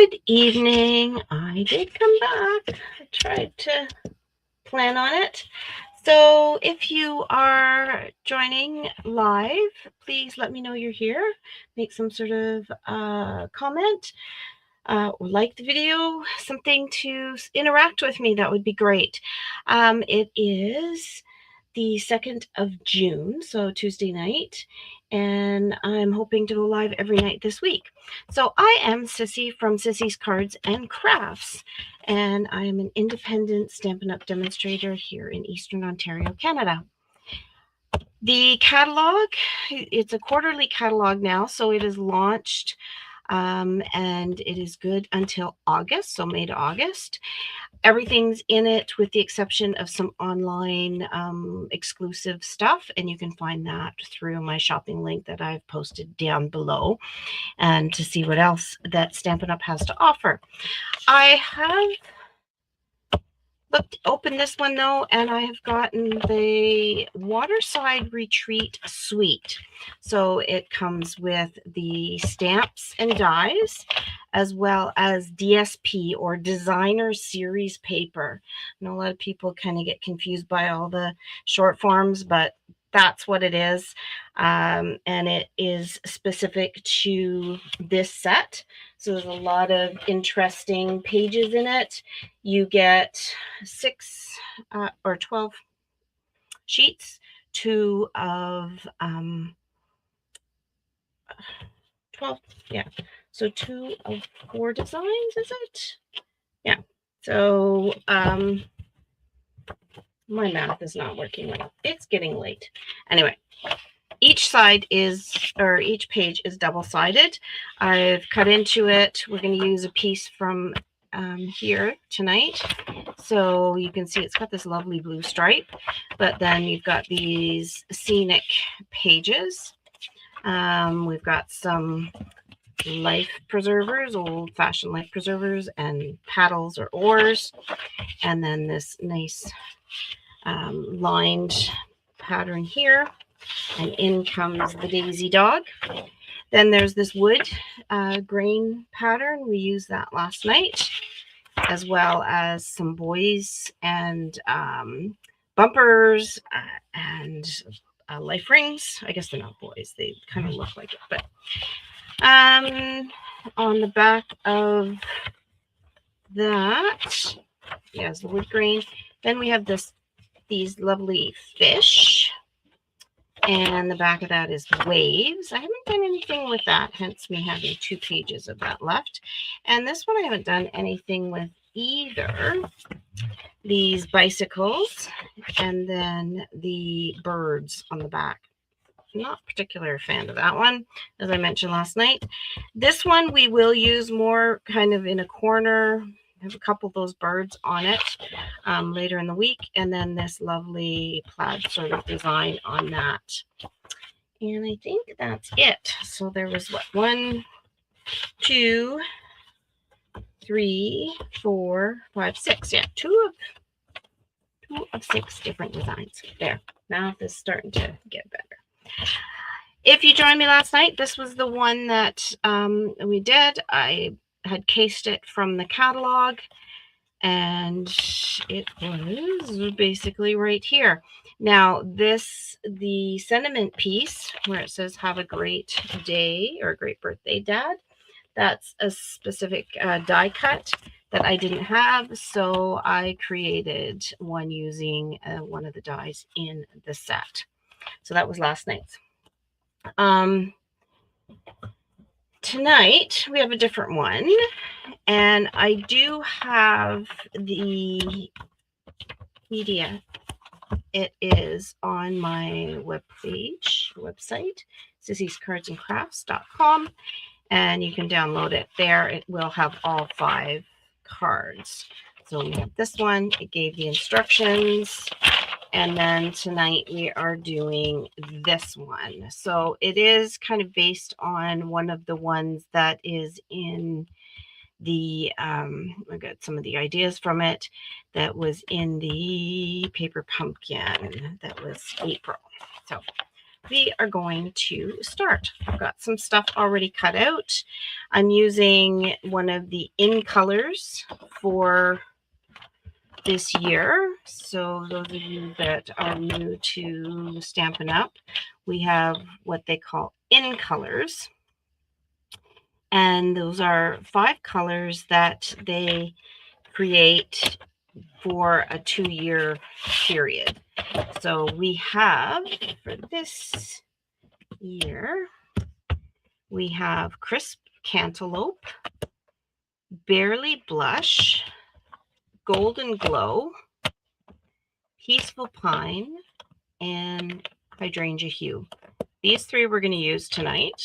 Good evening. I did come back. I tried to plan on it. So if you are joining live, please let me know you're here. Make some sort of comment or like the video, something to interact with me. That would be great. It is the 2nd of June, so Tuesday night, and I'm hoping to go live every night this week. So I am Sissy from Sissy's Cards and Crafts, and I am an independent Stampin' Up! Demonstrator here in Eastern Ontario, Canada. The catalog, it's a quarterly catalog now, so it is launched and it is good until August, so May to August. Everything's in it with the exception of some online exclusive stuff, and you can find that through my shopping link that I've posted down below, and to see what else that Stampin' Up! Has to offer. I have opened this one though, and I have gotten the Waterside Retreat Suite. So it comes with the stamps and dies, as well as DSP or designer series paper. I know a lot of people kind of get confused by all the short forms, but that's what it is. And it is specific to this set. So there's a lot of interesting pages in it. You get 6 or 12 sheets, 2 of 12, yeah. So 2 of 4 designs, is it? Yeah. So my math is not working well. It's getting late. Anyway, each side is, or each page is double-sided. I've cut into it. We're going to use a piece from here tonight. So you can see it's got this lovely blue stripe, but then you've got these scenic pages. We've got some life preservers, old-fashioned life preservers, and paddles or oars, and then this nice lined pattern here, and in comes the daisy dog. Then there's this wood grain pattern. We used that last night, as well as some boys and bumpers and life rings. I guess they're not boys. They kind of look like it. But on the back of that, yes, the wood grain. Then we have these lovely fish. And the back of that is waves. I haven't done anything with that, hence me having 2 pages of that left. And this one I haven't done anything with either. These bicycles and then the birds on the back. Not a particular fan of that one, as I mentioned last night. This one we will use more kind of in a corner. I have a couple of those birds on it later in the week, and then this lovely plaid sort of design on that. And I think that's it. So there was what, 1, 2, 3, 4, 5, 6. Yeah, 2 of 6 different designs. There. Math is starting to get better. If you joined me last night, this was the one that we did. I had cased it from the catalog, and it was basically right here. Now the sentiment piece where it says have a great day or a great birthday, Dad, that's a specific die cut that I didn't have, so I created one using one of the dies in the set. So that was last night's. Tonight we have a different one, and I do have the media. It is on my website, sissyscardsandcrafts.com, and you can download it there. It will have all 5 cards. So we have this one. It gave the instructions. And then tonight we are doing this one. So it is kind of based on one of the ones that is in the, I got some of the ideas from it that was in the paper pumpkin that was April. So we are going to start. I've got some stuff already cut out. I'm using one of the in colors for this year. So those of you that are new to Stampin' Up, we have what they call in colors. And those are 5 colors that they create for a 2-year period. So we have, for this year, we have Crisp Cantaloupe, Barely Blush, Golden Glow, Peaceful Pine, and Hydrangea Hue. These 3 we're going to use tonight.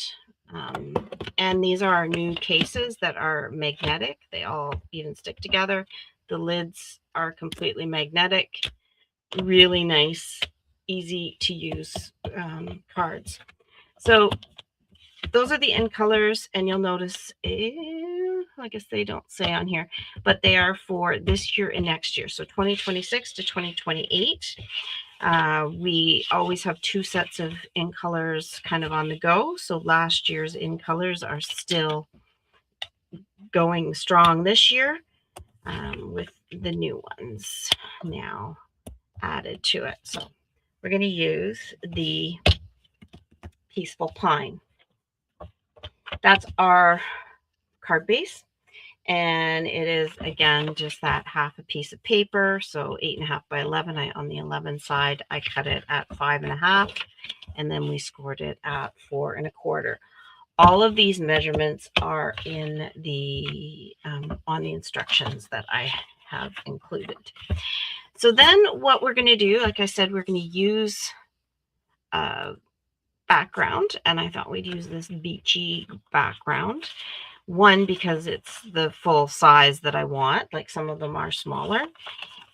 And these are our new cases that are magnetic. They all even stick together. The lids are completely magnetic. Really nice, easy to use cards. So those are the end colors, and you'll notice, I guess they don't say on here, but they are for this year and next year. So 2026 to 2028. We always have 2 sets of in colors kind of on the go. So last year's in colors are still going strong this year, with the new ones now added to it. So we're going to use the Peaceful Pine. That's our card base. And it is, again, just that half a piece of paper. So 8.5 by 11. On the 11 side, I cut it at 5.5. And then we scored it at 4 1/4. All of these measurements are in the on the instructions that I have included. So then what we're going to do, like I said, we're going to use background, and I thought we'd use this beachy background. One, because it's the full size that I want, like some of them are smaller,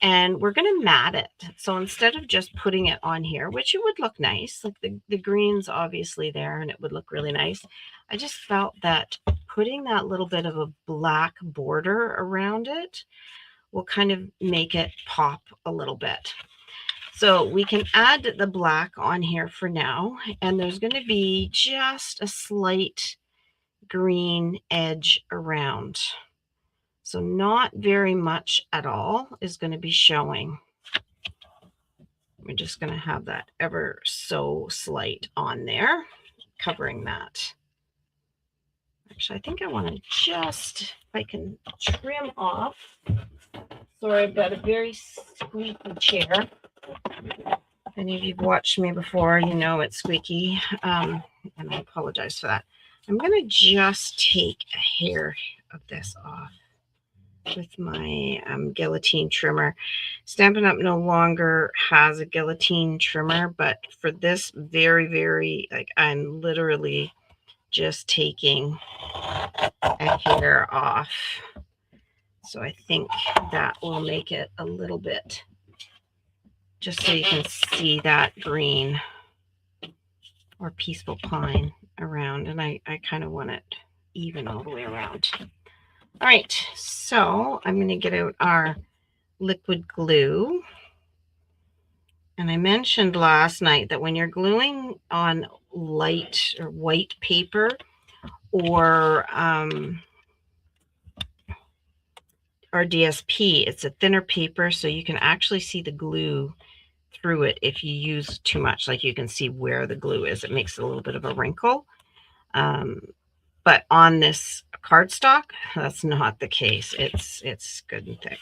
and we're going to mat it. So instead of just putting it on here, which it would look nice, like the green's obviously there and it would look really nice, I just felt that putting that little bit of a black border around it will kind of make it pop a little bit. So we can add the black on here for now, and there's going to be just a slight green edge around. So not very much at all is going to be showing. We're just going to have that ever so slight on there, covering that. Actually, I think I want to just, if I can trim off. Sorry, I've got a very squeaky chair. If any of you have watched me before, you know it's squeaky, and I apologize for that. I'm going to just take a hair of this off with my guillotine trimmer. Stampin' Up! No longer has a guillotine trimmer, but for this very, like, I'm literally just taking a hair off. So I think that will make it a little bit, just so you can see that green or Peaceful Pine around. And I kind of want it even all the way around. All right, so I'm going to get out our liquid glue. And I mentioned last night that when you're gluing on light or white paper or DSP, it's a thinner paper, so you can actually see the glue through it if you use too much. Like, you can see where the glue is. It makes a little bit of a wrinkle. But on this cardstock, that's not the case. It's good and thick.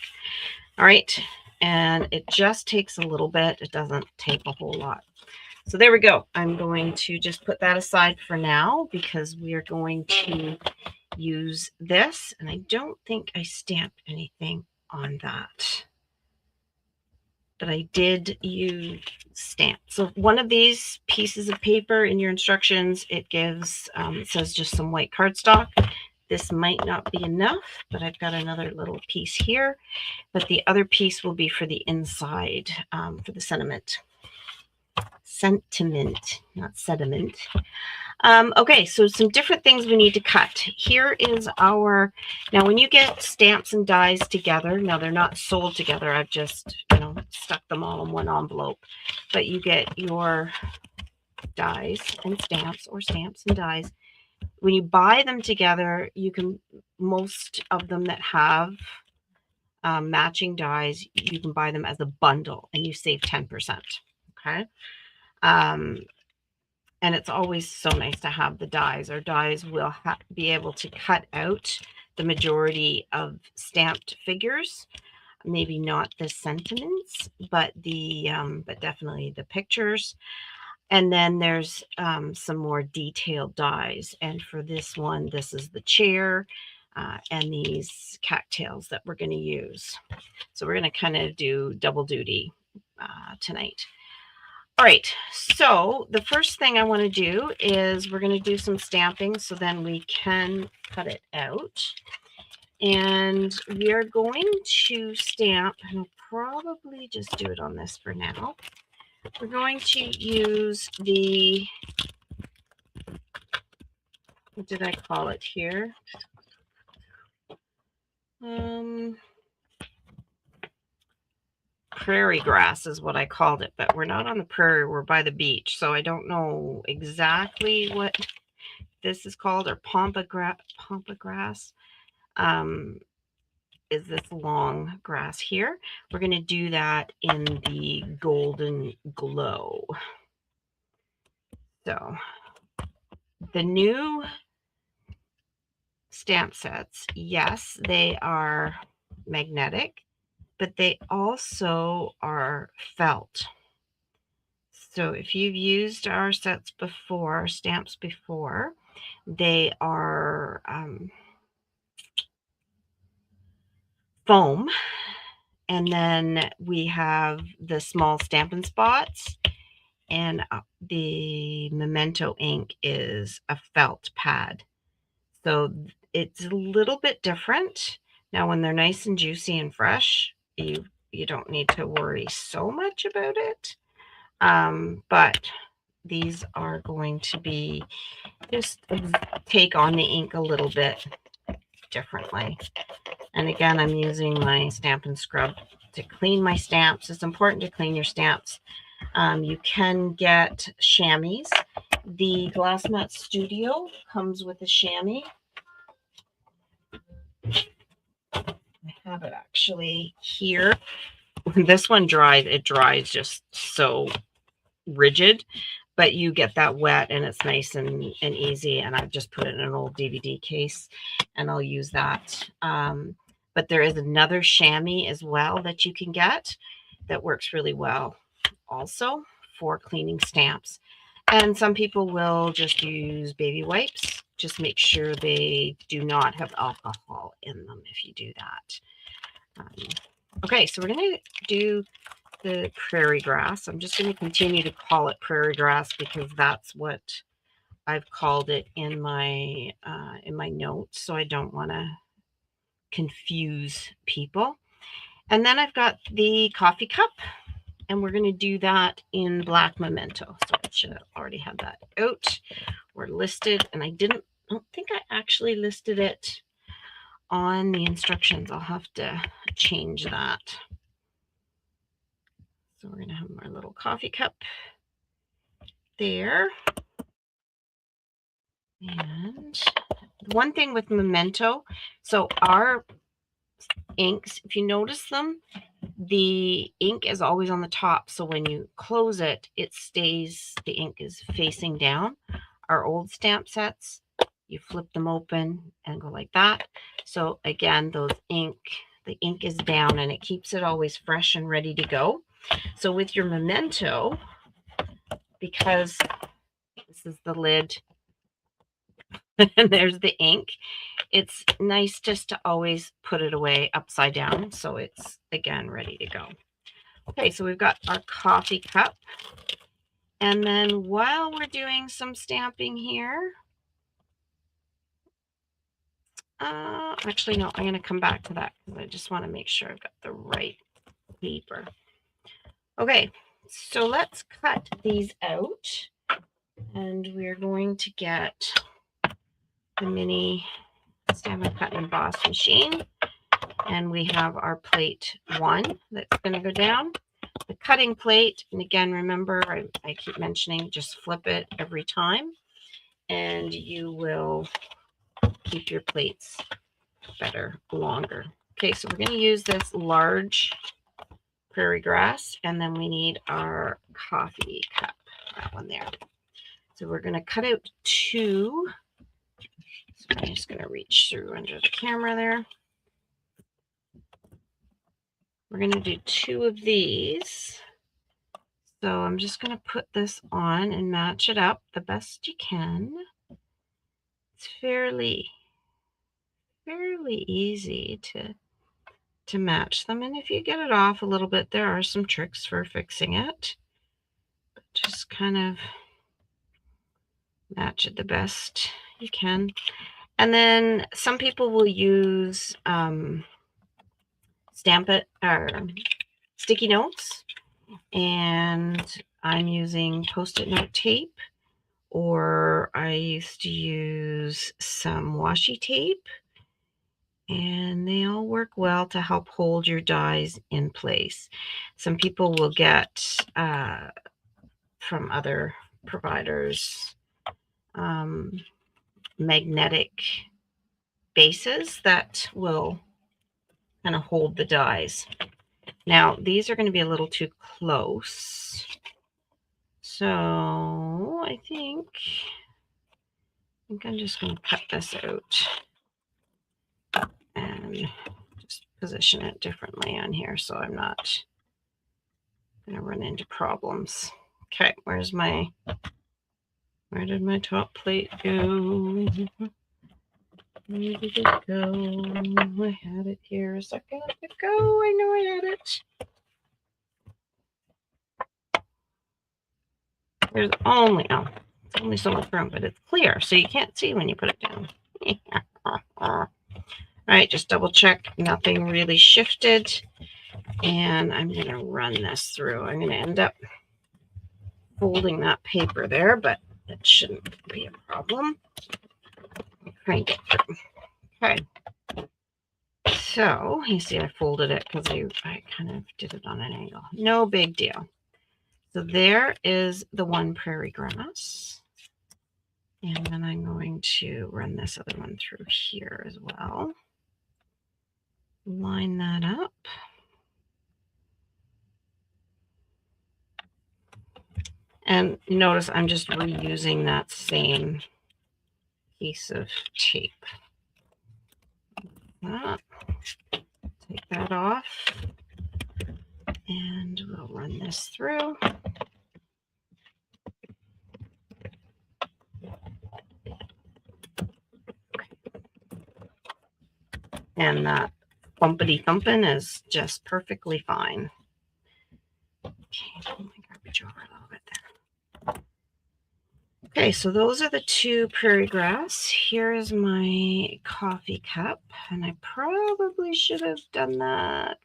All right, and it just takes a little bit. It doesn't take a whole lot. So there we go. I'm going to just put that aside for now because we are going to use this, and I don't think I stamped anything on that, but I did use stamp. So one of these pieces of paper in your instructions, it gives, it says just some white cardstock. This might not be enough, but I've got another little piece here, but the other piece will be for the inside, for the sentiment, not sediment. Okay, so some different things we need to cut. Here is our, now when you get stamps and dies together, now they're not sold together, I've just, stuck them all in one envelope, but you get your dies and stamps, or stamps and dies. When you buy them together, you can, most of them that have matching dies, you can buy them as a bundle and you save 10%. Okay. And it's always so nice to have the dies. Our dies will be able to cut out the majority of stamped figures. Maybe not the sentiments, but but definitely the pictures. And then there's some more detailed dies. And for this one, this is the chair and these cattails that we're going to use. So we're going to kind of do double duty tonight. All right, so the first thing I want to do is we're going to do some stamping so then we can cut it out. And we are going to stamp, and I'll probably just do it on this for now. We're going to use the, what did I call it here? Prairie grass is what I called it, but we're not on the prairie, we're by the beach, so I don't know exactly what this is called, or pampa grass. Is this long grass here. We're going to do that in the golden glow. So the new stamp sets, yes, they are magnetic, but they also are felt. So if you've used our sets before, stamps before, they are foam. And then we have the small Stampin' Spots, and the Memento ink is a felt pad. So it's a little bit different. Now, when they're nice and juicy and fresh, you don't need to worry so much about it. But these are going to be just take on the ink a little bit differently. And again, I'm using my Stampin' Scrub to clean my stamps. It's important to clean your stamps. You can get chamois. The Glass Mat Studio comes with a chamois. I have it actually here. This one dries, it dries just so rigid, but you get that wet and it's nice and easy. And I've just put it in an old DVD case and I'll use that. But there is another chamois as well that you can get that works really well also for cleaning stamps. And some people will just use baby wipes. Just make sure they do not have alcohol in them if you do that. Okay, so we're going to do the prairie grass. I'm just going to continue to call it prairie grass because that's what I've called it in my notes, so I don't want to confuse people. And then I've got the coffee cup, and we're going to do that in black Memento. So I should have already had that out. We're listed, and I don't think I actually listed it on the instructions. I'll have to change that. So we're going to have our little coffee cup there. And one thing with Memento, so our inks, if you notice them, the ink is always on the top. So when you close it, it stays, the ink is facing down. Our old stamp sets, you flip them open and go like that. So again, the ink is down and it keeps it always fresh and ready to go. So with your Memento, because this is the lid and there's the ink, it's nice just to always put it away upside down so it's again ready to go. Okay, so we've got our coffee cup, and then while we're doing some stamping here, actually no, I'm going to come back to that because I just want to make sure I've got the right paper. Okay, so let's cut these out, and we're going to get the mini Stampin' Cut and Emboss machine, and we have our plate 1 that's going to go down. the cutting plate. And again, remember, I keep mentioning, just flip it every time and you will keep your plates better, longer. Okay, so we're going to use this large prairie grass, and then we need our coffee cup, that one there. So we're going to cut out 2. So I'm just going to reach through under the camera there. We're going to do 2 of these. So I'm just going to put this on and match it up the best you can. It's fairly easy to match them. And if you get it off a little bit, there are some tricks for fixing it. But just kind of match it the best you can. And then some people will use sticky notes, and I'm using Post-it note tape, or I used to use some washi tape, and they all work well to help hold your dies in place. Some people will get from other providers magnetic bases that will kind of hold the dies. Now, these are going to be a little too close. So I think I'm just going to cut this out and just position it differently on here so I'm not going to run into problems. Okay, where did my top plate go? Where did it go? I had it here a second ago. I know I had it. There's only so much room, but it's clear, so you can't see when you put it down. All right, just double check nothing really shifted, and I'm going to run this through. I'm going to end up folding that paper there, but it shouldn't be a problem. Crank it through. Okay. So you see I folded it because I kind of did it on an angle. No big deal. So there is the one prairie grass. And then I'm going to run this other one through here as well. Line that up. And notice I'm just reusing that same piece of tape. Take that off. And we'll run this through. And that bumpity thumping is just perfectly fine. Okay, pull my garbage over a little bit there. Okay, so those are the 2 prairie grass. Here is my coffee cup, and I probably should have done that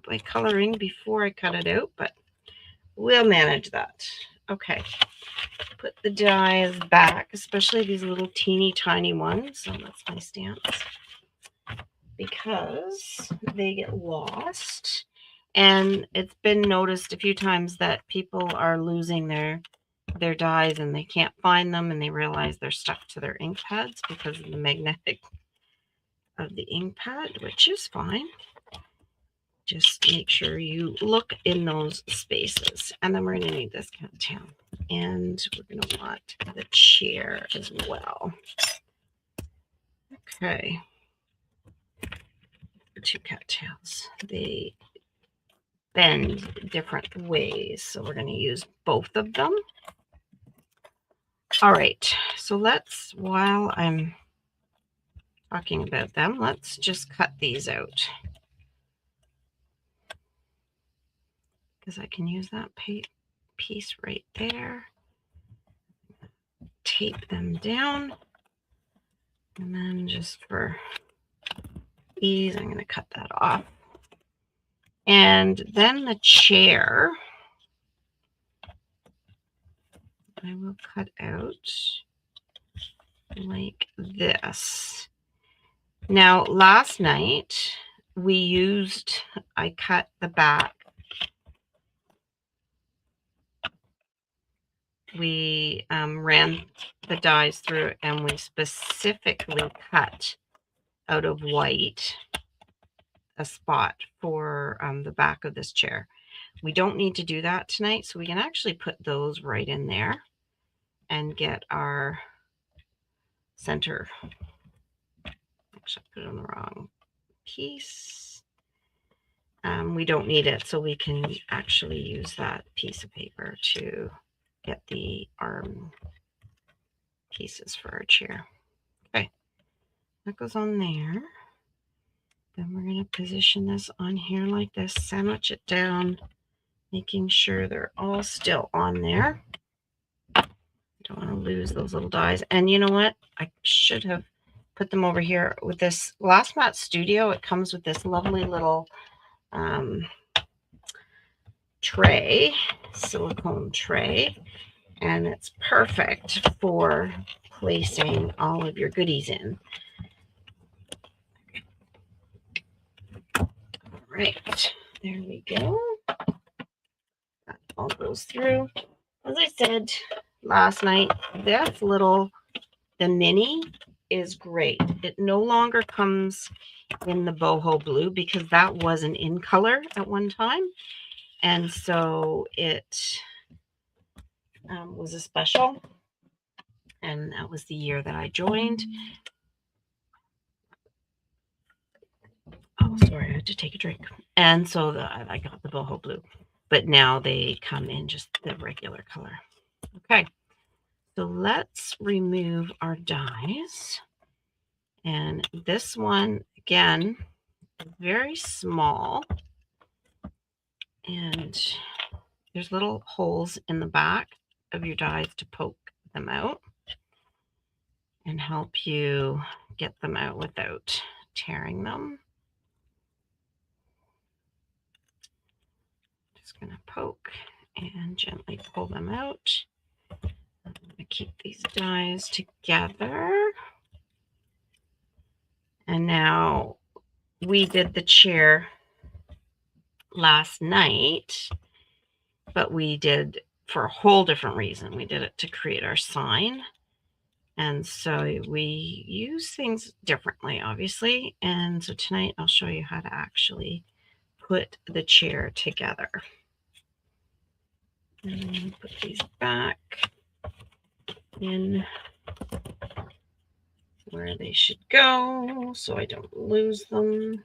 by coloring before I cut it out, but we'll manage that. Okay, put the dies back, especially these little teeny tiny ones. So that's my stamps, because they get lost. And it's been noticed a few times that people are losing their dies and they can't find them, and they realize they're stuck to their ink pads because of the magnetic of the ink pad, which is fine. Just make sure you look in those spaces. And then we're going to need this cattail, and we're going to want the chair as well. Okay. 2 cattails. They bend different ways, so we're going to use both of them. All right, so while I'm talking about them, let's just cut these out, because I can use that piece right there. Tape them down, and then just for ease, I'm going to cut that off. And then the chair, I will cut out like this. Now, last night I cut the back we ran the dies through it, and we specifically cut out of white a spot for the back of this chair. We don't need to do that tonight, so we can actually put those right in there and get our center. Actually, I put it on the wrong piece. We don't need it, so we can actually use that piece of paper to get the arm pieces for our chair. Okay, that goes on there. Then we're going to position this on here like this, sandwich it down, making sure they're all still on there. Don't want to lose those little dies. And you know what? I should have put them over here with this Glass Mat Studio. It comes with this lovely little tray, silicone tray, and it's perfect for placing all of your goodies in. All right, there we go. That all goes through. As I said last night, the mini is great. It no longer comes in the boho blue because that wasn't in color at one time. And so it was a special. And that was the year that I joined. Oh, sorry, I had to take a drink. And so I got the boho blue. But now they come in just the regular color. Okay, so let's remove our dies. And this one, again, very small. And there's little holes in the back of your dies to poke them out and help you get them out without tearing them. Just going to poke and gently pull them out. I'm going to keep these dies together. And now we did the chair last night, but we did for a whole different reason. We did it to create our sign. And so we use things differently, obviously. And so tonight I'll show you how to actually put the chair together. And put these back in where they should go so I don't lose them,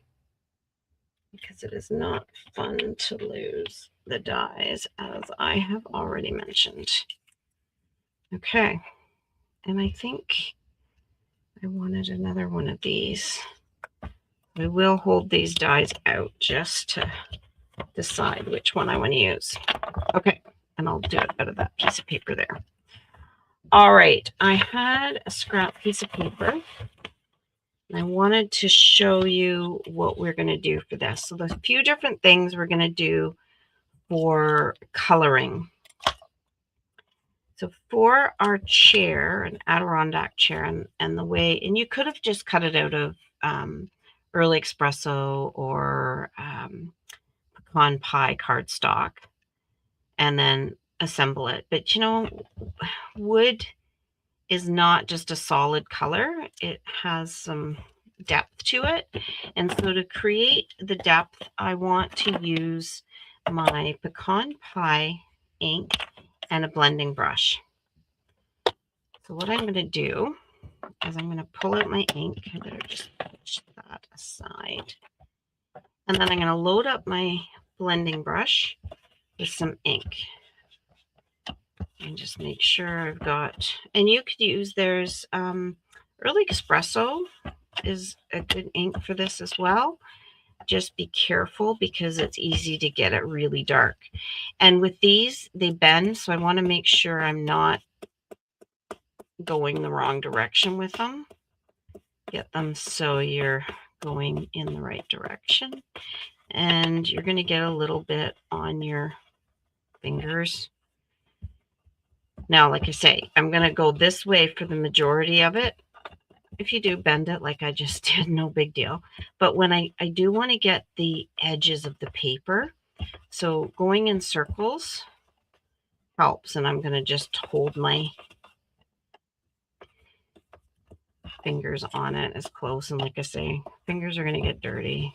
because it is not fun to lose the dies, as I have already mentioned. Okay, and I think I wanted another one of these. I will hold these dies out just to decide which one I want to use. Okay, and I'll do it out of that piece of paper there. All right, I had a scrap piece of paper, and I wanted to show you what we're going to do for this. So there's a few different things we're going to do for coloring. So for our chair, an Adirondack chair, and the way, and you could have just cut it out of early espresso or pecan pie cardstock and then assemble it. But you know, wood is not just a solid color. It has some depth to it. And so to create the depth, I want to use my pecan pie ink and a blending brush. So what I'm going to do is I'm going to pull out my ink. I better just push that aside. And then I'm going to load up my blending brush with some ink. And just make sure I've got, and you could use, there's Early Espresso is a good ink for this as well. Just be careful because it's easy to get it really dark. And with these, they bend, so I want to make sure I'm not going the wrong direction with them. Get them so you're going in the right direction. And you're going to get a little bit on your fingers. Now, like I say, I'm going to go this way for the majority of it. If you do bend it like I just did, no big deal. But when I do want to get the edges of the paper, so going in circles helps. And I'm going to just hold my fingers on it as close. And like I say, fingers are going to get dirty.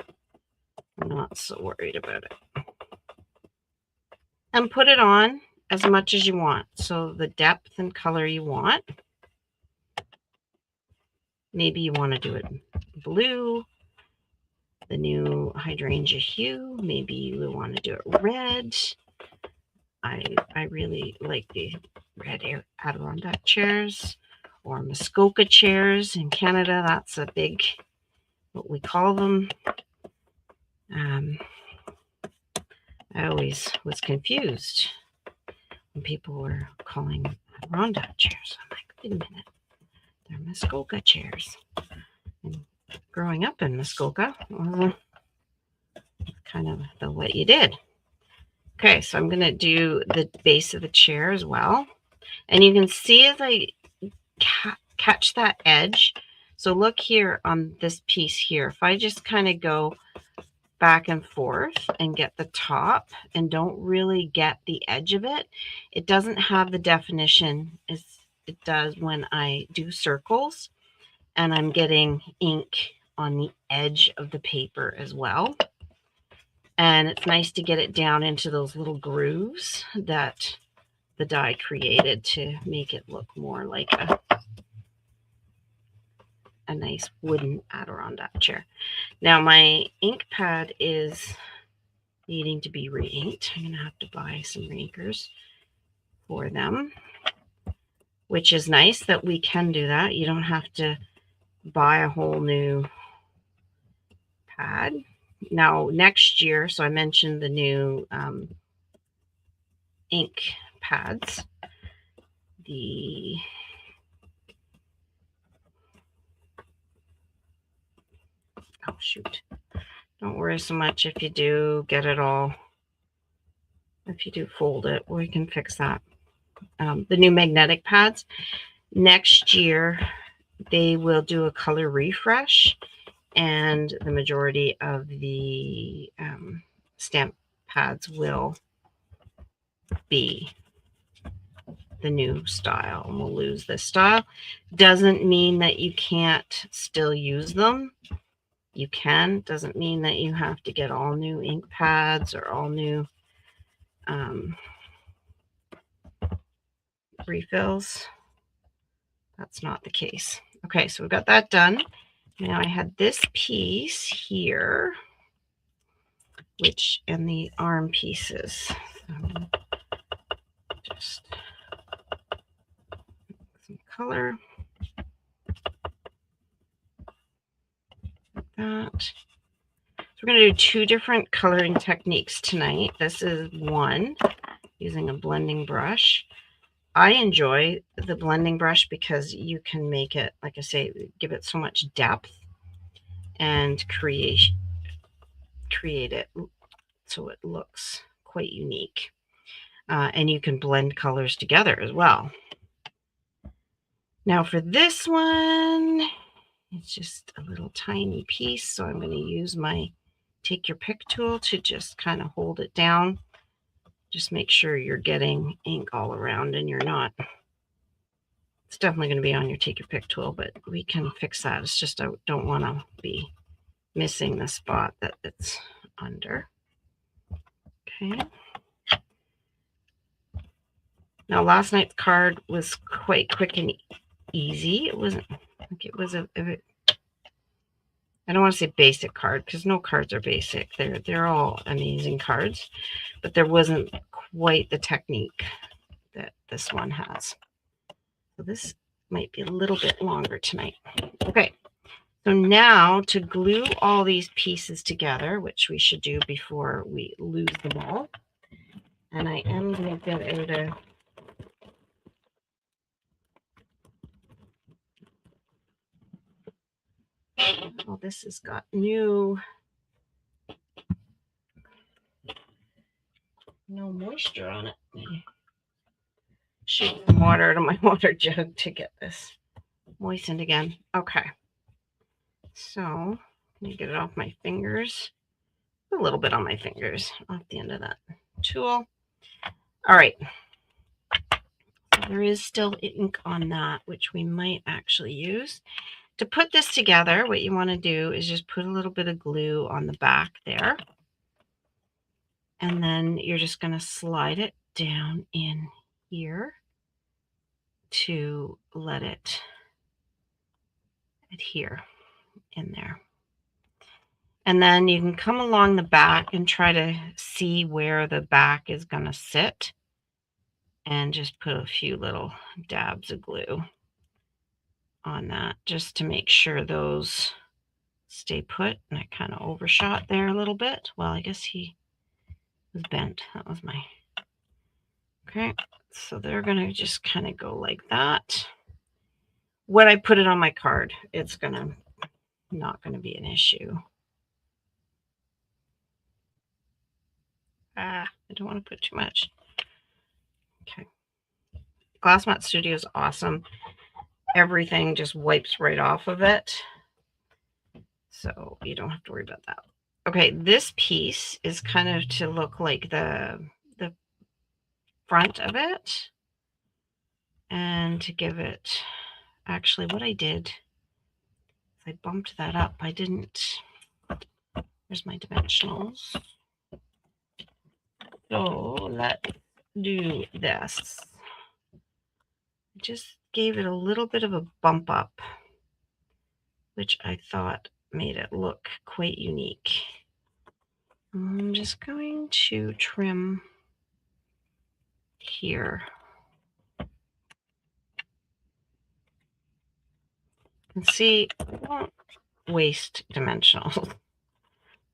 I'm not so worried about it. And put it on as much as you want. So the depth and color you want. Maybe you want to do it blue, the new hydrangea hue. Maybe you want to do it red. I really like the red Adirondack chairs or Muskoka chairs in Canada. That's a big, what we call them. I always was confused when people were calling Adirondack chairs. I'm like, wait a minute, they're Muskoka chairs. And growing up in Muskoka, well, kind of what you did. Okay, so I'm going to do the base of the chair as well. And you can see as I catch that edge. So look here on this piece here. If I just kind of go back and forth and get the top and don't really get the edge of it, it doesn't have the definition as it does when I do circles and I'm getting ink on the edge of the paper as well. And it's nice to get it down into those little grooves that the die created to make it look more like a nice wooden Adirondack chair. Now my ink pad is needing to be re-inked. I'm going to have to buy some reinkers for them, which is nice that we can do that. You don't have to buy a whole new pad. Now next year, so I mentioned the new ink pads. Oh shoot, don't worry so much if you do get it all, if you do fold it, we can fix that. The new magnetic pads, next year they will do a color refresh, and the majority of the stamp pads will be the new style, and we'll lose this style. Doesn't mean that you can't still use them. You can. Doesn't mean that you have to get all new ink pads or all new refills. That's not the case. Okay, so we've got that done. Now I had this piece here, which and the arm pieces. So just some color. Like that. So we're going to do two different coloring techniques tonight. This is one using a blending brush. I enjoy the blending brush because you can make it, like I say, give it so much depth and create it so it looks quite unique. And you can blend colors together as well. Now for this one, it's just a little tiny piece, so I'm going to use my take your pick tool to just kind of hold it down. Just make sure you're getting ink all around and you're not. It's definitely going to be on your take your pick tool, but we can fix that. It's just I don't want to be missing the spot that it's under. Okay. Now last night's card was quite quick and easy. It wasn't like it was I don't want to say basic card because no cards are basic. They're all amazing cards, but there wasn't quite the technique that this one has. So this might be a little bit longer tonight. Okay, so now to glue all these pieces together, which we should do before we lose them all. And I am going to get out a oh, this has got no moisture on it. Shoot some water out of my water jug to get this moistened again. Okay, so let me get it off my fingers. A little bit on my fingers off the end of that tool. All right, There is still ink on that, which we might actually use. To put this together, what you want to do is just put a little bit of glue on the back there. And then you're just going to slide it down in here to let it adhere in there. And then you can come along the back and try to see where the back is going to sit. And just put a few little dabs of glue on that just to make sure those stay put. And I kind of overshot there a little bit. Well, I guess he was bent. That was my... Okay, so they're going to just kind of go like that. When I put it on my card, it's not going to be an issue. I don't want to put too much. Okay. Glass Mat Studio is awesome. Everything just wipes right off of it. So you don't have to worry about that. Okay, this piece is kind of to look like the front of it. And to give it, actually what I did is I bumped that up. I didn't, there's my dimensionals. So let's do this. I just gave it a little bit of a bump up, which I thought made it look quite unique. I'm just going to trim here. And see, I won't waste dimensionals.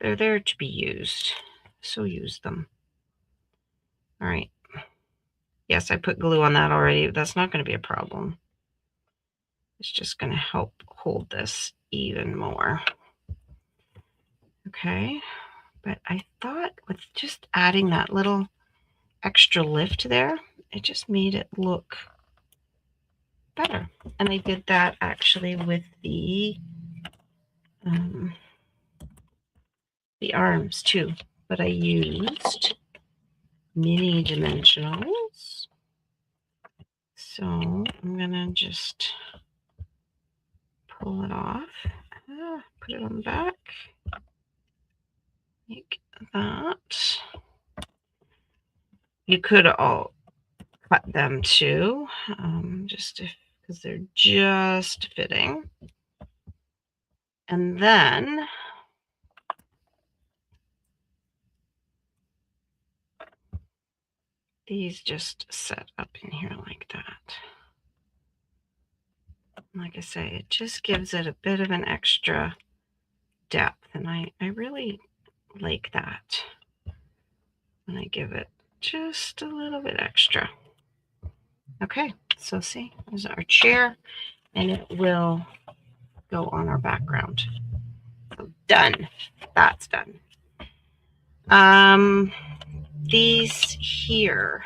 They're there to be used, so use them. All right. Yes, I put glue on that already. That's not going to be a problem. It's just going to help hold this even more. Okay. But I thought with just adding that little extra lift there, it just made it look better. And I did that actually with the arms too. But I used mini dimensionals. So I'm going to just pull it off, put it on the back, like that. You could all cut them too, just because they're just fitting. And then these just set up in here like that. Like I say, it just gives it a bit of an extra depth, and I really like that when I give it just a little bit extra. Okay, so see, there's our chair, and it will go on our background. So done. That's done. These here,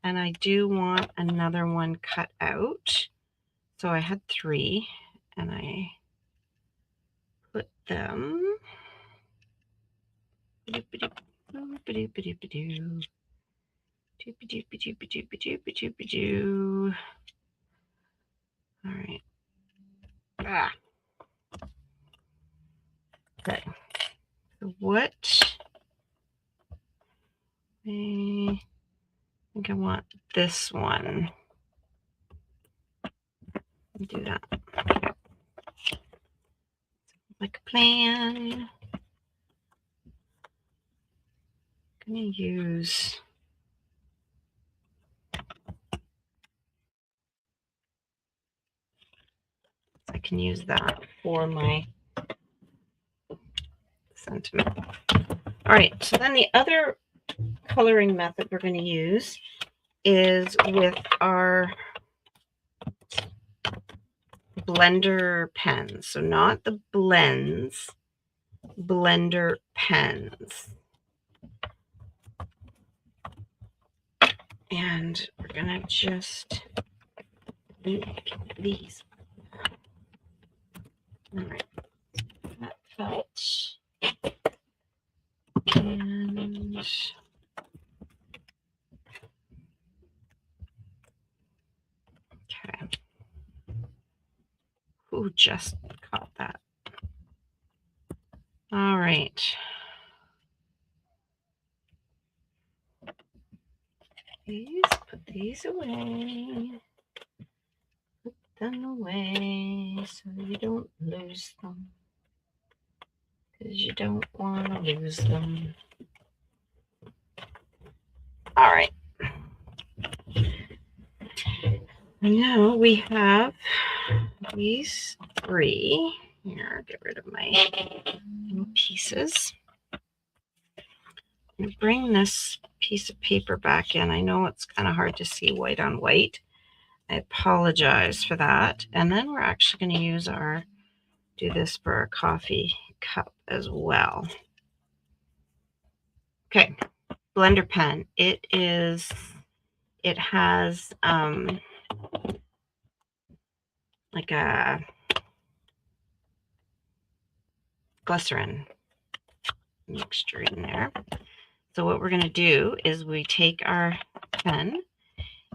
and I do want another one cut out. So I had 3, and I put them all right. Okay. So what? I think I want this one. Do that. Okay. Like a plan. I'm going to use I can use that for my sentiment. All right, so then the other coloring method we're going to use is with our blender pens. So not the blends, blender pens. And we're going to just make these. All right, that felt. And just caught that. All right. Put these away. Put them away so you don't lose them. Because you don't want to lose them. All right. And now we have these 3. Here, get rid of my pieces. I'm going to bring this piece of paper back in. I know it's kind of hard to see white on white. I apologize for that. And then we're actually going to use do this for our coffee cup as well. Okay, blender pen. It has like a glycerin mixture in there. So what we're going to do is we take our pen,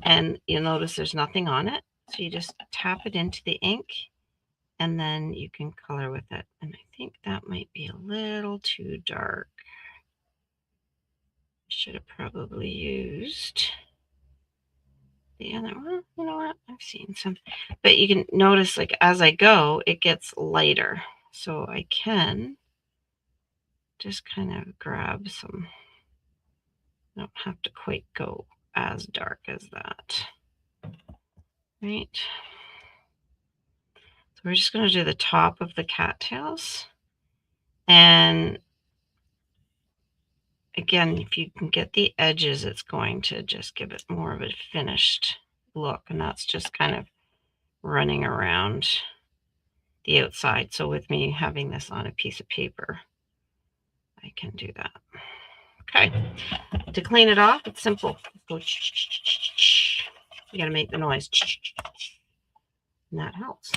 and you'll notice there's nothing on it. So you just tap it into the ink, and then you can color with it. And I think that might be a little too dark. Should have probably used the other one. You know what? I've seen some. But you can notice, like, as I go, it gets lighter. So I can just kind of grab some. I don't have to quite go as dark as that. Right? So we're just going to do the top of the cattails. And again, if you can get the edges, it's going to just give it more of a finished look. And that's just kind of running around the outside. So with me having this on a piece of paper, I can do that. Okay. To clean it off, it's simple. Go. You got to make the noise. And that helps.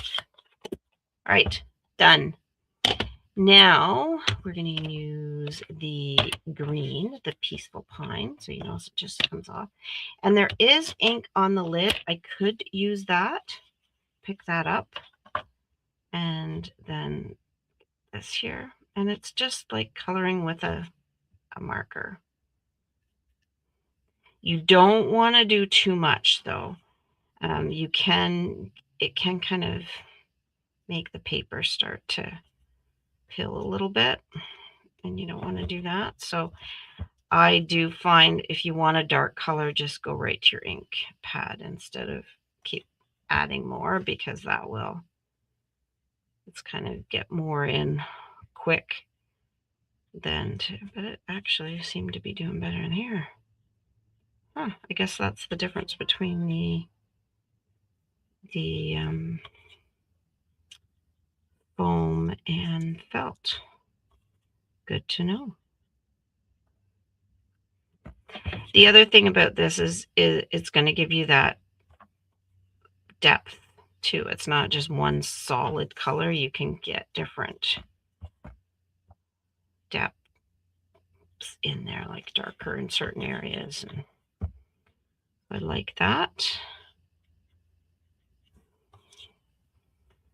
All right. Done. Now we're going to use the green, the Peaceful Pine. So you notice it just comes off. And there is ink on the lid. I could use that. Pick that up. And then this here. And it's just like coloring with a marker. You don't want to do too much though. It can kind of make the paper start to peel a little bit, and you don't want to do that. So I do find if you want a dark color, just go right to your ink pad instead of keep adding more, because that will, it's kind of get more in quick than to, but it actually seemed to be doing better in here. Huh, I guess that's the difference between the foam and felt. Good to know. The other thing about this is it's going to give you that depth too. It's not just one solid color. You can get different depths in there, like darker in certain areas. And I like that.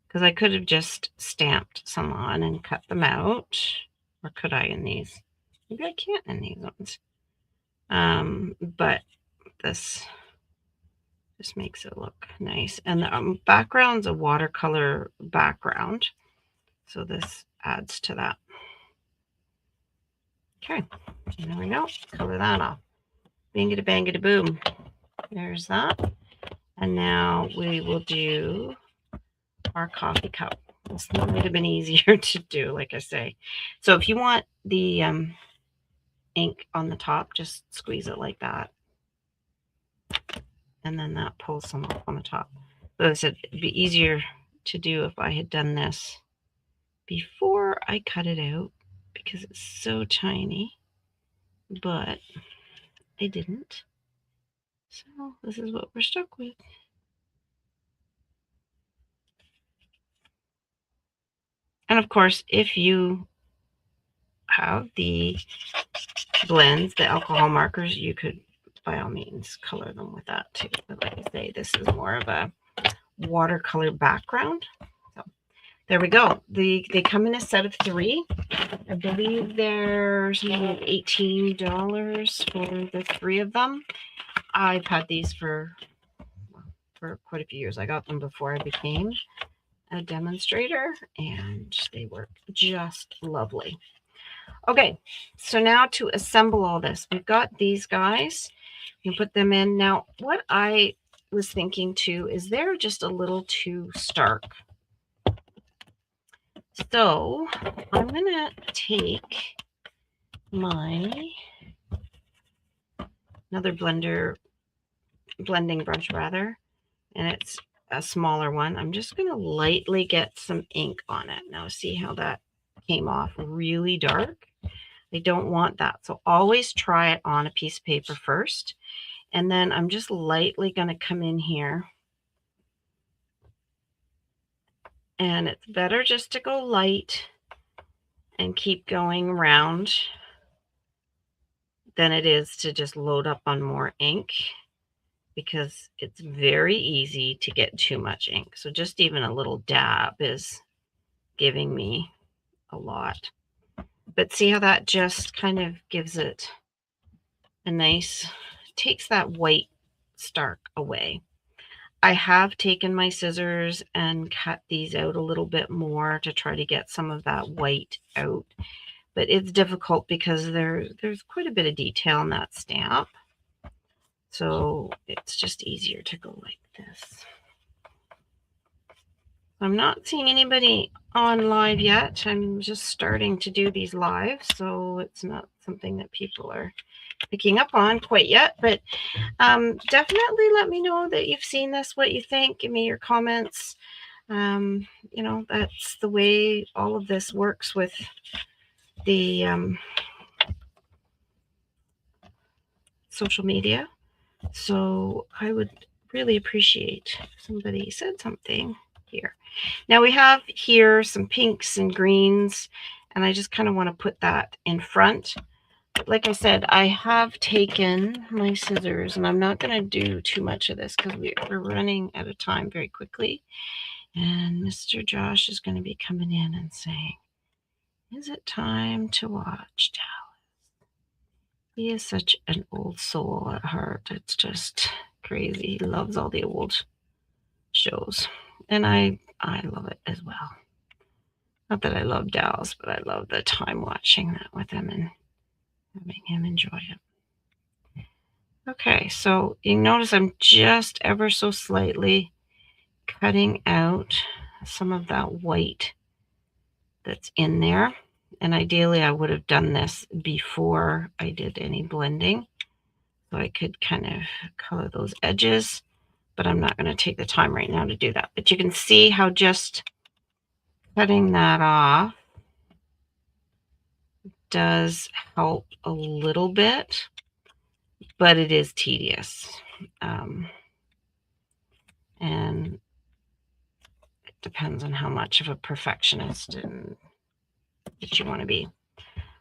Because I could have just stamped some on and cut them out. Or could I in these? Maybe I can't in these ones. But this just makes it look nice. And the background's a watercolor background. So this adds to that. Okay, there we go. Color that off. Bangity bangity boom. There's that. And now we will do our coffee cup. This might have been easier to do, like I say. So if you want the ink on the top, just squeeze it like that. And then that pulls some off on the top. But I said it'd be easier to do if I had done this before I cut it out, because it's so tiny. But I didn't. So this is what we're stuck with. And of course, if you have the blends, the alcohol markers, you could by all means color them with that too. But like I say, this is more of a watercolor background. So there we go. They come in a set of 3. I believe they're something like $18 for the 3 of them. I've had these for quite a few years. I got them before I became a demonstrator, and they work just lovely. Okay, so now to assemble all this, we've got these guys. You can put them in. Now, what I was thinking too is they're just a little too stark. So I'm going to take my another blending brush rather, and it's a smaller one. I'm just going to lightly get some ink on it. Now see how that came off really dark? I don't want that. So always try it on a piece of paper first. And then I'm just lightly going to come in here. And it's better just to go light and keep going around than it is to just load up on more ink, because it's very easy to get too much ink. So just even a little dab is giving me a lot. But see how that just kind of gives it a nice, takes that white stark away. I have taken my scissors and cut these out a little bit more to try to get some of that white out. But it's difficult because there's quite a bit of detail in that stamp. So it's just easier to go like this. I'm not seeing anybody on live yet. I'm just starting to do these live, so it's not something that people are picking up on quite yet. But definitely let me know that you've seen this, what you think. Give me your comments. You know, that's the way all of this works with the social media. So I would really appreciate if somebody said something here. Now we have here some pinks and greens, and I just kind of want to put that in front. But like I said, I have taken my scissors, and I'm not going to do too much of this because we're running out of time very quickly. And Mr. Josh is going to be coming in and saying, "Is it time to watch Dallas?" He is such an old soul at heart. It's just crazy. He loves all the old shows. And I love it as well. Not that I love Dallas, but I love the time watching that with him and having him enjoy it. Okay, so you notice I'm just ever so slightly cutting out some of that white that's in there. And ideally, I would have done this before I did any blending, so I could kind of color those edges, but I'm not going to take the time right now to do that. But you can see how just cutting that off does help a little bit, but it is tedious. And it depends on how much of a perfectionist that you want to be.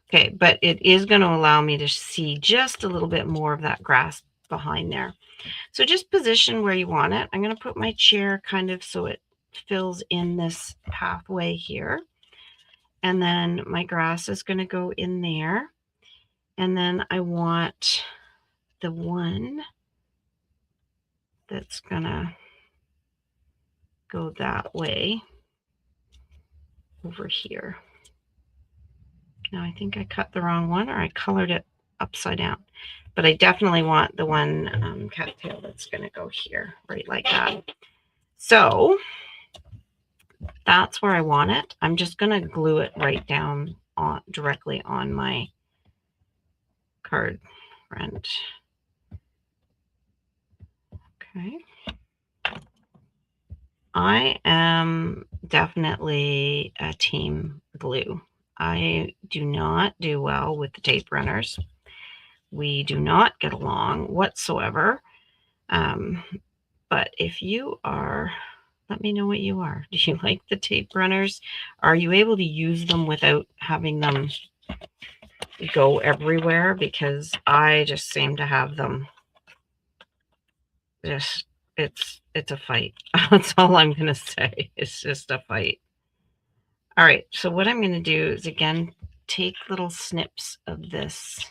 Okay, but it is going to allow me to see just a little bit more of that grass behind there. So just position where you want it. I'm going to put my chair kind of so it fills in this pathway here. And then my grass is going to go in there. And then I want the one that's going to go that way over here. Now I think I cut the wrong one, or I colored it upside down. But I definitely want the one cattail that's going to go here, right like that. So that's where I want it. I'm just going to glue it right down directly on my card front. Okay. I am definitely a team glue. I do not do well with the tape runners. We do not get along whatsoever. But if you are, let me know what you are. Do you like the tape runners? Are you able to use them without having them go everywhere? Because I just seem to have them just, it's a fight. That's all I'm going to say. It's just a fight. All right, so what I'm going to do is, again, take little snips of this,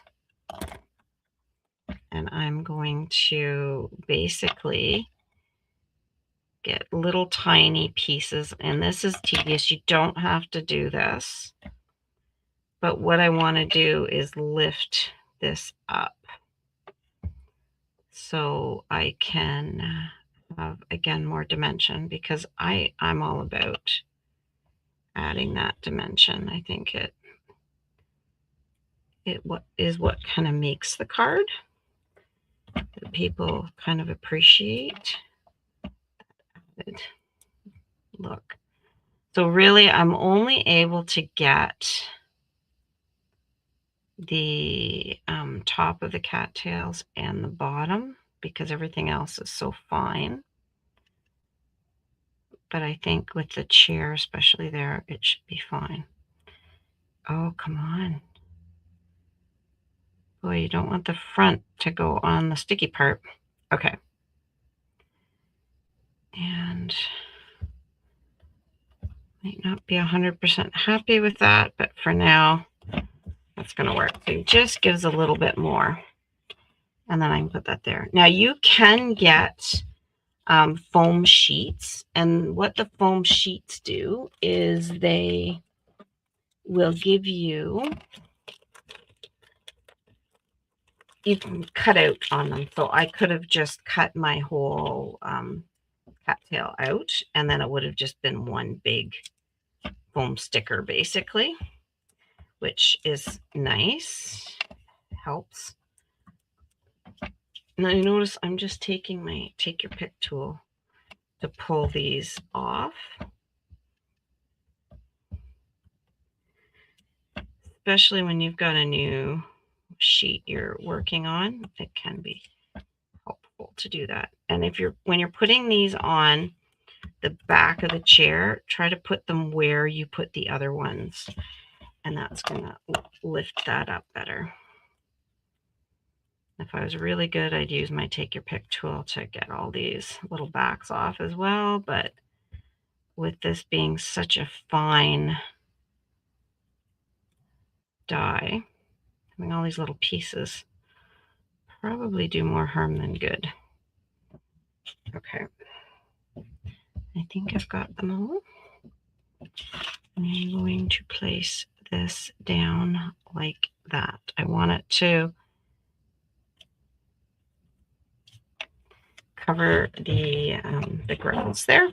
and I'm going to basically get little tiny pieces, and this is tedious. You don't have to do this, but what I want to do is lift this up so I can have, again, more dimension, because I'm all about adding that dimension. I think it what kind of makes the card that people kind of appreciate. Look. So really, I'm only able to get the top of the cattails and the bottom, because everything else is so fine. But I think with the chair, especially there, it should be fine. Oh, come on. Boy, you don't want the front to go on the sticky part. Okay. And might not be 100% happy with that, but for now, that's going to work. So it just gives a little bit more. And then I can put that there. Now you can get foam sheets. And what the foam sheets do is they will give you can cut out on them. So I could have just cut my whole cattail out, and then it would have just been one big foam sticker, basically, which is nice. Helps. Now you notice I'm just taking my take your pick tool to pull these off. Especially when you've got a new sheet you're working on, it can be helpful to do that. And when you're putting these on the back of the chair, try to put them where you put the other ones, and that's going to lift that up better. If I was really good, I'd use my take your pick tool to get all these little backs off as well, but with this being such a fine die, having all these little pieces probably do more harm than good. Okay, I think I've got them all. I'm going to place this down like that. I want it to cover the grounds there.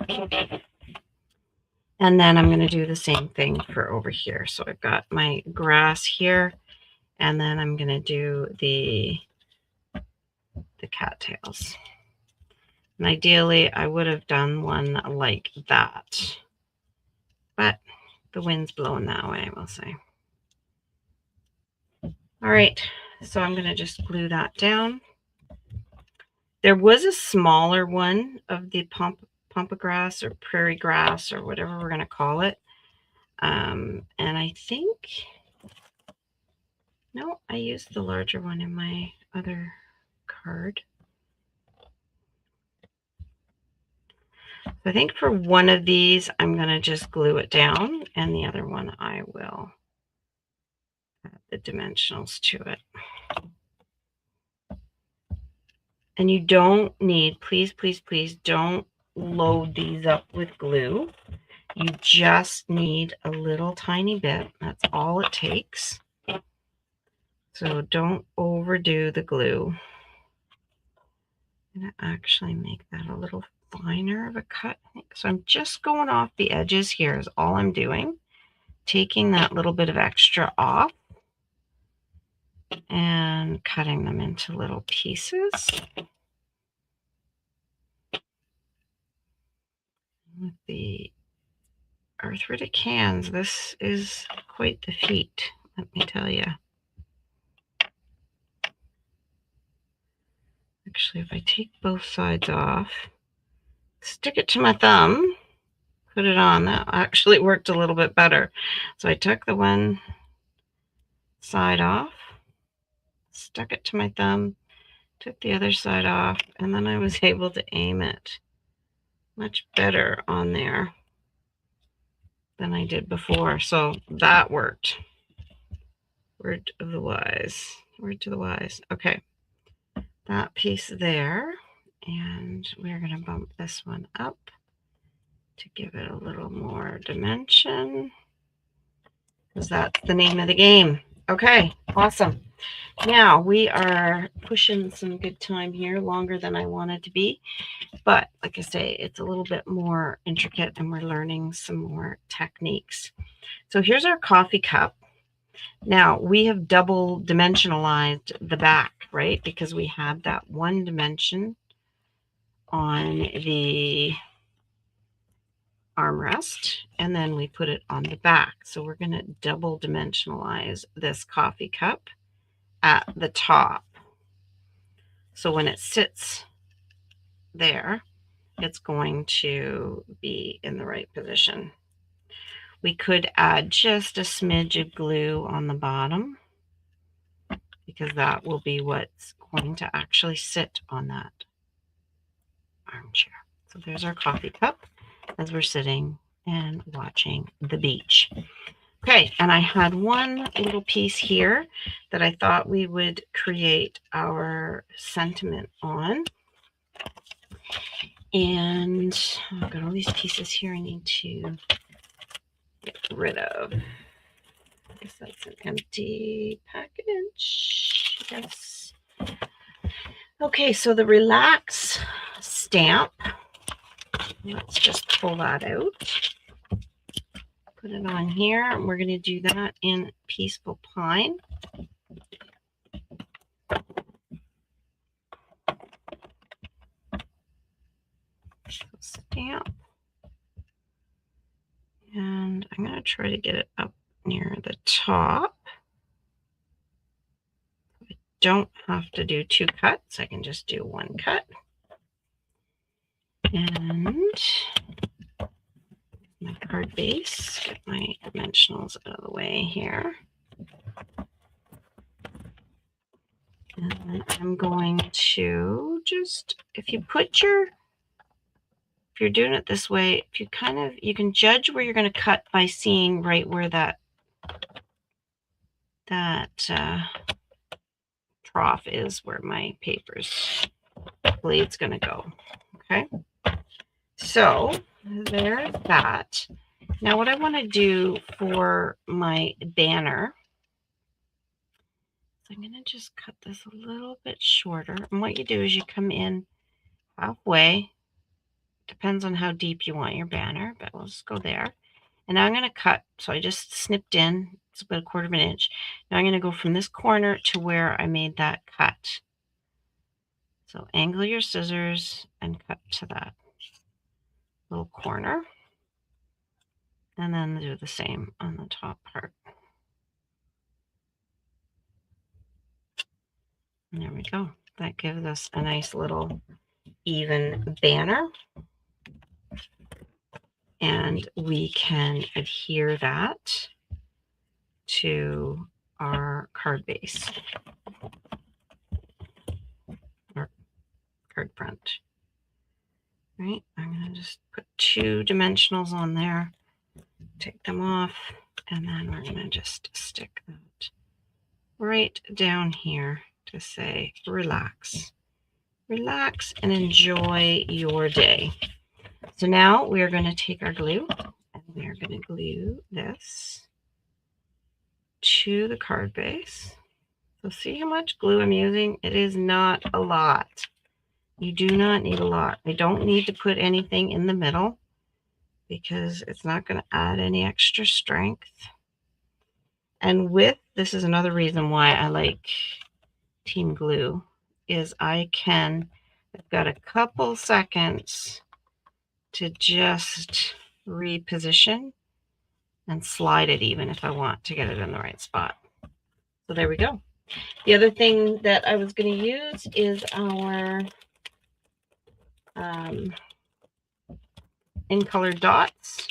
And then I'm going to do the same thing for over here. So I've got my grass here, and then I'm going to do the cattails. And ideally, I would have done one like that, but the wind's blowing that way, I will say. All right, so I'm going to just glue that down. There was a smaller one of the pampa grass or prairie grass or whatever we're going to call it. And I think, no, I used the larger one in my other card. So I think for one of these, I'm going to just glue it down, and the other one I will add the dimensionals to it. And you don't need, please, please, please don't load these up with glue. You just need a little tiny bit. That's all it takes. So don't overdo the glue. I'm going to actually make that a little finer of a cut. So I'm just going off the edges here is all I'm doing. Taking that little bit of extra off and cutting them into little pieces. With the arthritic hands, this is quite the feat, let me tell you. Actually, if I take both sides off, stick it to my thumb, put it on, that actually worked a little bit better. So I took the one side off, stuck it to my thumb, took the other side off, and then I was able to aim it much better on there than I did before. So that worked. Word of the wise. Word to the wise. Okay. That piece there. And we're going to bump this one up to give it a little more dimension, because that's the name of the game. Okay, awesome. Now we are pushing some good time here, longer than I wanted to be. But like I say, it's a little bit more intricate and we're learning some more techniques. So here's our coffee cup. Now we have double dimensionalized the back, right? Because we had that one dimension on the armrest and then we put it on the back. So we're going to double dimensionalize this coffee cup at the top. So when it sits there, it's going to be in the right position. We could add just a smidge of glue on the bottom, because that will be what's going to actually sit on that armchair. So there's our coffee cup as we're sitting and watching the beach. Okay, and I had one little piece here that I thought we would create our sentiment on. And I've got all these pieces here I need to get rid of. I guess that's an empty package. Yes. Okay, so the relax stamp. Let's just pull that out. Put it on here, and we're going to do that in Peaceful Pine. So stamp. And I'm going to try to get it up near the top. I don't have to do 2 cuts. I can just do 1 cut. And my card base, get my dimensionals out of the way here. And then I'm going to just, if you're doing it this way, if you can judge where you're going to cut by seeing right where that trough is, where my paper's blade's going to go. Okay. So there's that. Now what I want to do for my banner, I'm going to just cut this a little bit shorter. And what you do is you come in halfway. Depends on how deep you want your banner, but we'll just go there. And now I'm going to cut. So I just snipped in. It's about 1/4 of an inch. Now I'm going to go from this corner to where I made that cut. So angle your scissors and cut to that little corner. And then do the same on the top part. And there we go. That gives us a nice little even banner. And we can adhere that to our card base, or card front. Right, I'm going to just put 2 dimensionals on there, take them off, and then we're going to just stick that right down here to say relax. Relax and enjoy your day. So now we are going to take our glue and we are going to glue this to the card base. So see how much glue I'm using? It is not a lot. You do not need a lot. I don't need to put anything in the middle because it's not going to add any extra strength. And this is another reason why I like Team Glue, is I've got a couple seconds to just reposition and slide it even if I want to get it in the right spot. So there we go. The other thing that I was going to use is our in colored dots.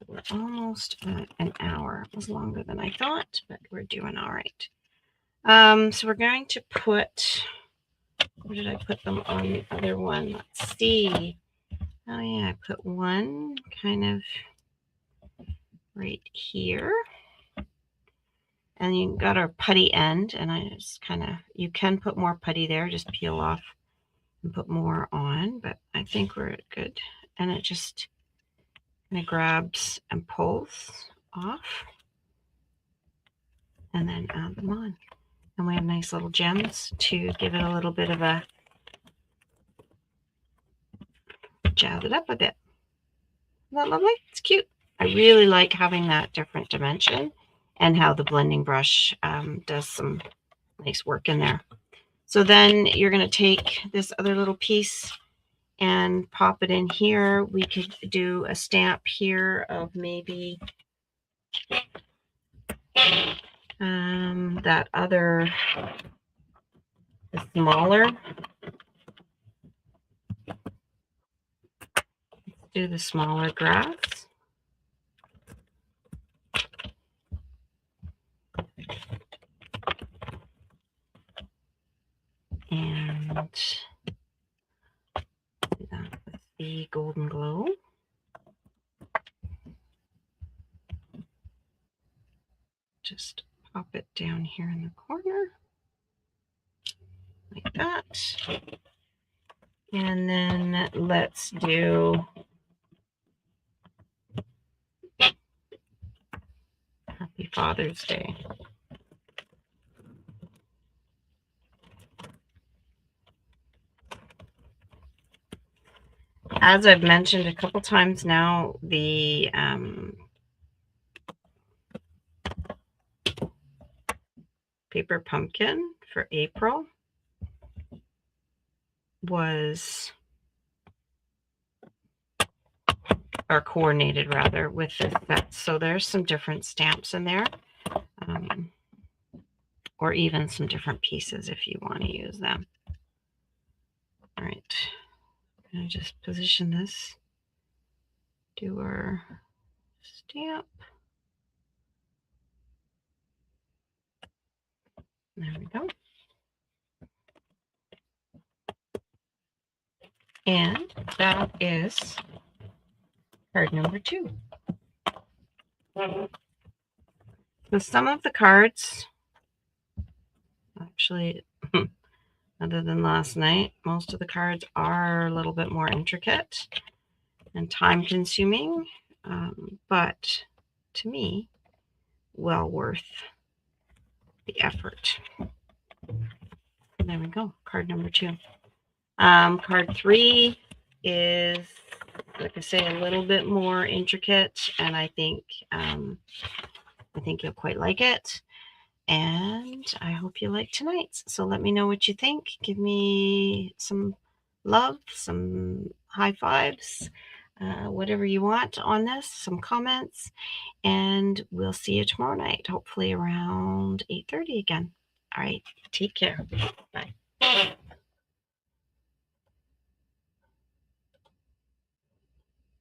We're almost at an hour. It was longer than I thought, but we're doing all right. So we're going to put, where did I put them on the other one? Let's see. Oh yeah, I put one kind of right here. And you got our putty end, and I just kind of, you can put more putty there, just peel off and put more on, but I think we're good. And it just kind of grabs and pulls off, and then add them on. And we have nice little gems to give it a little bit of a, jazz it up a bit. Isn't that lovely? It's cute. I really like having that different dimension and how the blending brush does some nice work in there. So then you're going to take this other little piece and pop it in here. We could do a stamp here of maybe that other, the smaller. Let's do the smaller grass. And do that with the golden glow. Just pop it down here in the corner like that. And then let's do Happy Father's Day. As I've mentioned a couple times now, the paper pumpkin for April was, or coordinated rather, with this set. So there's some different stamps in there, or even some different pieces if you want to use them. All right, I'm going to just position this, do our stamp. There we go. And that is card number 2. So some of the cards, actually, other than last night, most of the cards are a little bit more intricate and time consuming, but to me, well worth the effort. There we go, card number 2. Card 3 is, like I say, a little bit more intricate, and I think you'll quite like it. And I hope you like tonight's. So let me know what you think. Give me some love, some high fives, whatever you want on this, some comments, and we'll see you tomorrow night, hopefully around 8:30 again. All right, take care. Bye.